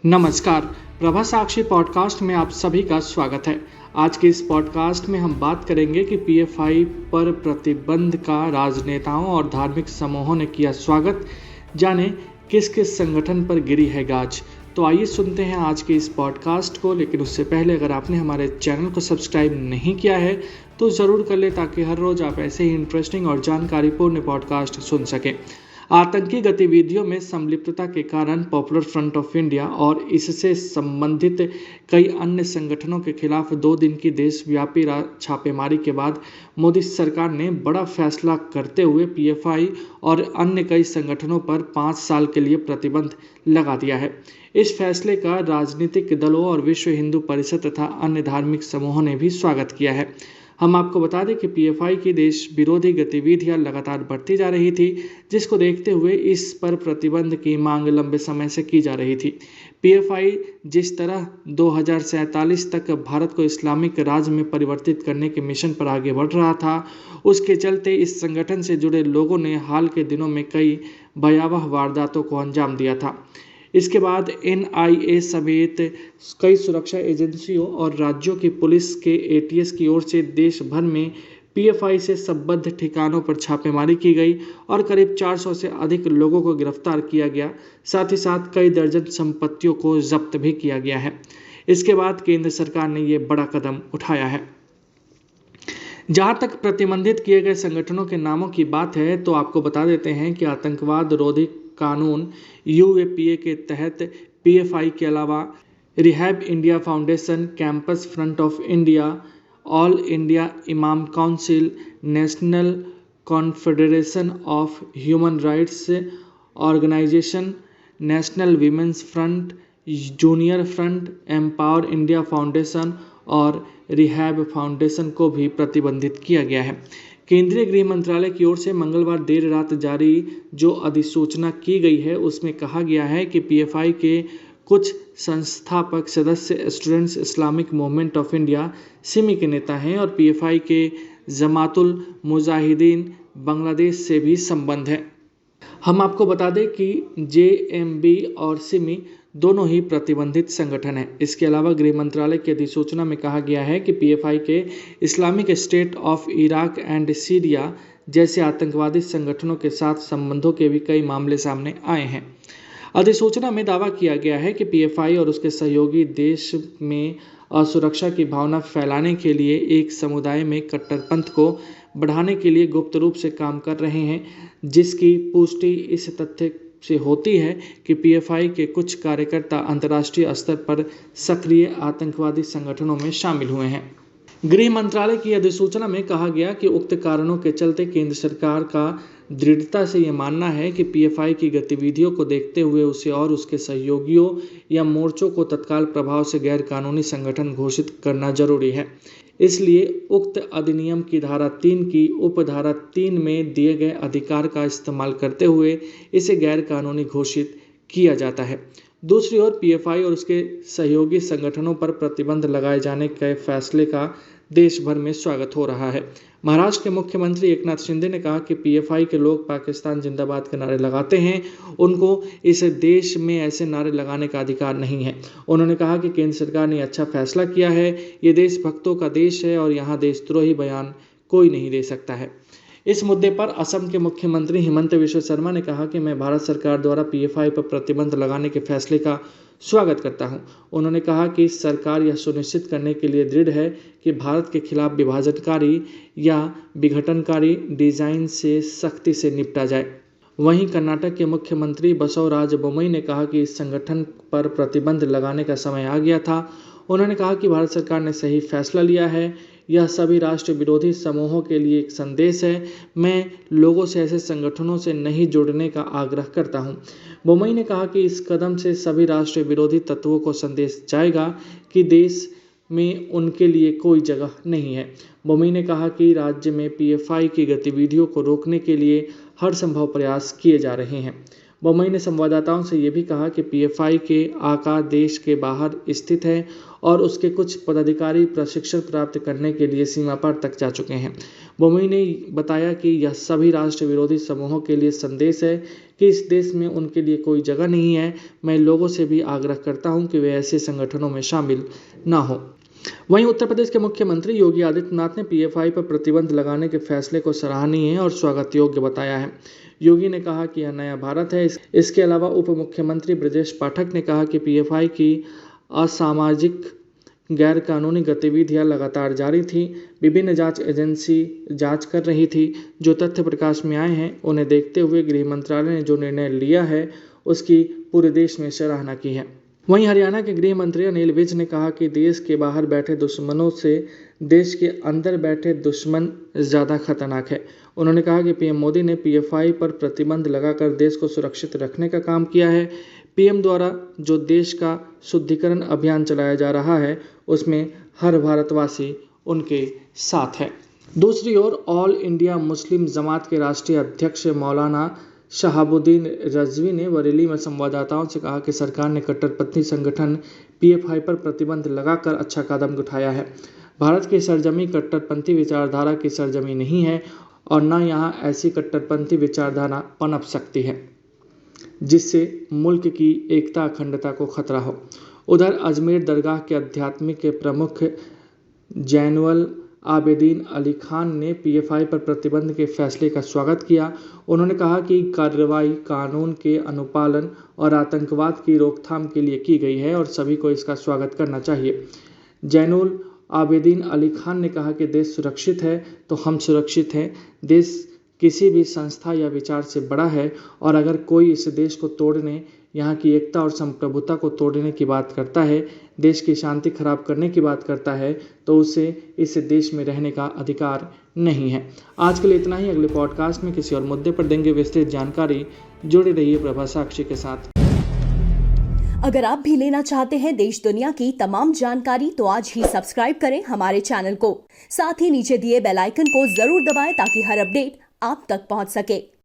नमस्कार। प्रभा साक्षी पॉडकास्ट में आप सभी का स्वागत है। आज के इस पॉडकास्ट में हम बात करेंगे कि पीएफआई पर प्रतिबंध का राजनेताओं और धार्मिक समूहों ने किया स्वागत। जाने किस किस संगठन पर गिरी है गाज। तो आइए सुनते हैं आज के इस पॉडकास्ट को। लेकिन उससे पहले अगर आपने हमारे चैनल को सब्सक्राइब नहीं किया है तो ज़रूर कर ले, ताकि हर रोज़ आप ऐसे ही इंटरेस्टिंग और जानकारीपूर्ण पॉडकास्ट सुन सकें। आतंकी गतिविधियों में संलिप्तता के कारण पॉपुलर फ्रंट ऑफ इंडिया और इससे संबंधित कई अन्य संगठनों के खिलाफ 2 दिन की देशव्यापी छापेमारी के बाद मोदी सरकार ने बड़ा फैसला करते हुए पीएफआई और अन्य कई संगठनों पर 5 साल के लिए प्रतिबंध लगा दिया है। इस फैसले का राजनीतिक दलों और विश्व हिंदू परिषद तथा अन्य धार्मिक समूहों ने भी स्वागत किया है। हम आपको बता दें कि पीएफआई की देश विरोधी गतिविधियां लगातार बढ़ती जा रही थी, जिसको देखते हुए इस पर प्रतिबंध की मांग लंबे समय से की जा रही थी। पीएफआई जिस तरह 2047 तक भारत को इस्लामिक राज्य में परिवर्तित करने के मिशन पर आगे बढ़ रहा था, उसके चलते इस संगठन से जुड़े लोगों ने हाल के दिनों में कई भयावह वारदातों को अंजाम दिया था। इसके बाद एनआईए समेत कई सुरक्षा एजेंसियों और राज्यों की पुलिस के एटीएस की ओर से देश भर में पीएफआई से संबद्ध ठिकानों पर छापेमारी की गई और करीब 400 से अधिक लोगों को गिरफ्तार किया गया। साथ ही साथ कई दर्जन संपत्तियों को जब्त भी किया गया है। इसके बाद केंद्र सरकार ने ये बड़ा कदम उठाया है। जहां तक प्रतिबंधित किए गए संगठनों के नामों की बात है तो आपको बता देते हैं कि आतंकवाद रोधी कानून यूएपीए के तहत पीएफआई के अलावा Rehab India Foundation, Campus Front of India, All India Imam Council, National Confederation of Human Rights Organisation, National Women's Front, Junior Front, Empower India Foundation और रिहैब फाउंडेशन को भी प्रतिबंधित किया गया है। केंद्रीय गृह मंत्रालय की ओर से मंगलवार देर रात जारी जो अधिसूचना की गई है, उसमें कहा गया है कि पीएफआई के कुछ संस्थापक सदस्य students Islamic movement of India Simi के नेता हैं और पीएफआई के जमातुल मुजाहिदीन बांग्लादेश से भी संबंध है। हम आपको बता दें कि जेएमबी और सिमी दोनों ही प्रतिबंधित संगठन हैं। इसके अलावा गृह मंत्रालय की अधिसूचना में कहा गया है कि पीएफआई के Islamic state of Iraq and Syria जैसे आतंकवादी संगठनों के साथ संबंधों के भी कई मामले सामने आए हैं। अधिसूचना में दावा किया गया है कि पीएफआई और उसके सहयोगी देश में असुरक्षा की भावना फैलाने के लिए एक समुदाय में कट्टरपंथ को बढ़ाने के लिए गुप्त रूप से काम कर रहे हैं, जिसकी पुष्टि इस तथ्य से होती है कि पीएफआई के कुछ कार्यकर्ता अंतर्राष्ट्रीय स्तर पर सक्रिय आतंकवादी संगठनों में शामिल हुए हैं। गृह मंत्रालय की अधिसूचना में कहा गया कि उक्त कारणों के चलते केंद्र सरकार का दृढ़ता से यह मानना है कि पीएफआई की गतिविधियों को देखते हुए उसे और उसके सहयोगियों या मोर्चों को तत्काल प्रभाव से गैर कानूनी संगठन घोषित करना जरूरी है। इसलिए उक्त अधिनियम की धारा 3 की उपधारा 3 में दिए गए अधिकार का इस्तेमाल करते हुए इसे गैर कानूनी घोषित किया जाता है। दूसरी ओर पीएफआई और उसके सहयोगी संगठनों पर प्रतिबंध लगाए जाने के फैसले का देश भर में स्वागत हो रहा है। महाराष्ट्र के मुख्यमंत्री एकनाथ शिंदे ने कहा कि पीएफआई के लोग पाकिस्तान जिंदाबाद के नारे लगाते हैं, उनको इस देश में ऐसे नारे लगाने का अधिकार नहीं है। उन्होंने कहा कि केंद्र सरकार ने अच्छा फैसला किया है। ये देशभक्तों का देश है और यहाँ देशद्रोही बयान कोई नहीं दे सकता है। इस मुद्दे पर असम के मुख्यमंत्री हिमंत बिश्व शर्मा ने कहा कि मैं भारत सरकार द्वारा पीएफआई पर प्रतिबंध लगाने के फैसले का स्वागत करता हूं। उन्होंने कहा कि सरकार यह सुनिश्चित करने के लिए दृढ़ है कि भारत के खिलाफ विभाजनकारी या विघटनकारी डिजाइन से सख्ती से निपटा जाए। वहीं कर्नाटक के मुख्यमंत्री बसवराज बोम्मई ने कहा कि इस संगठन पर प्रतिबंध लगाने का समय आ गया था। उन्होंने कहा कि भारत सरकार ने सही फैसला लिया है। यह सभी राष्ट्र विरोधी समूहों के लिए एक संदेश है। मैं लोगों से ऐसे संगठनों से नहीं जुड़ने का आग्रह करता हूं। बोम्मई ने कहा कि इस कदम से सभी राष्ट्र विरोधी तत्वों को संदेश जाएगा कि देश में उनके लिए कोई जगह नहीं है। बोम्मई ने कहा कि राज्य में पीएफआई की गतिविधियों को रोकने के लिए हर संभव प्रयास किए जा रहे हैं। बोम्मई ने संवाददाताओं से ये भी कहा कि पीएफआई के आका देश के बाहर स्थित है और उसके कुछ पदाधिकारी प्रशिक्षण प्राप्त करने के लिए सीमा पार तक जा चुके हैं। बोम्मई ने बताया कि यह सभी राष्ट्र विरोधी समूहों के लिए संदेश है कि इस देश में उनके लिए कोई जगह नहीं है। मैं लोगों से भी आग्रह करता हूं कि वे ऐसे संगठनों में शामिल न हो। वहीं उत्तर प्रदेश के मुख्यमंत्री योगी आदित्यनाथ ने पीएफआई पर प्रतिबंध लगाने के फैसले को सराहनीय और स्वागत योग्य बताया है। योगी ने कहा कि यह नया भारत है। इसके अलावा उप मुख्यमंत्री ब्रजेश पाठक ने कहा कि पीएफआई की असामाजिक गैर कानूनी गतिविधियां लगातार जारी थी। विभिन्न जांच एजेंसी जांच कर रही थी। जो तथ्य प्रकाश में आए हैं उन्हें देखते हुए गृह मंत्रालय ने जो निर्णय लिया है उसकी पूरे देश में सराहना की है। वहीं हरियाणा के गृह मंत्री अनिल विज ने कहा कि देश के बाहर बैठे दुश्मनों से देश के अंदर बैठे दुश्मन ज़्यादा खतरनाक है। उन्होंने कहा कि पीएम मोदी ने पीएफआई पर प्रतिबंध लगाकर देश को सुरक्षित रखने का काम किया है। पीएम द्वारा जो देश का शुद्धिकरण अभियान चलाया जा रहा है उसमें हर भारतवासी उनके साथ है। दूसरी ओर ऑल इंडिया मुस्लिम जमात के राष्ट्रीय अध्यक्ष मौलाना शहाबुद्दीन रजवी ने बरेली में संवाददाताओं से कहा कि सरकार ने कट्टरपंथी संगठन पीएफआई पर प्रतिबंध लगाकर अच्छा कदम उठाया है। भारत की सरजमी कट्टरपंथी विचारधारा की सरजमी नहीं है और न यहाँ ऐसी कट्टरपंथी विचारधारा पनप सकती है जिससे मुल्क की एकता अखंडता को खतरा हो। उधर अजमेर दरगाह के आध्यात्मिक प्रमुख जैनुल आबेदीन अली खान ने पीएफआई पर प्रतिबंध के फैसले का स्वागत किया। उन्होंने कहा कि कार्रवाई कानून के अनुपालन और आतंकवाद की रोकथाम के लिए की गई है और सभी को इसका स्वागत करना चाहिए। जैनुल आबेदीन अली खान ने कहा कि देश सुरक्षित है तो हम सुरक्षित हैं। देश किसी भी संस्था या विचार से बड़ा है और अगर कोई इस देश को तोड़ने, यहाँ की एकता और संप्रभुता को तोड़ने की बात करता है, देश की शांति खराब करने की बात करता है तो उसे इस देश में रहने का अधिकार नहीं है। आज के लिए इतना ही। अगले पॉडकास्ट में किसी और मुद्दे पर देंगे विस्तृत जानकारी। जुड़े रहिए प्रभा साक्षी के साथ। अगर आप भी लेना चाहते हैं देश दुनिया की तमाम जानकारी तो आज ही सब्सक्राइब करें हमारे चैनल को। साथ ही नीचे दिए बेल आइकन को जरूर दबाएं ताकि हर अपडेट आप तक पहुंच सके।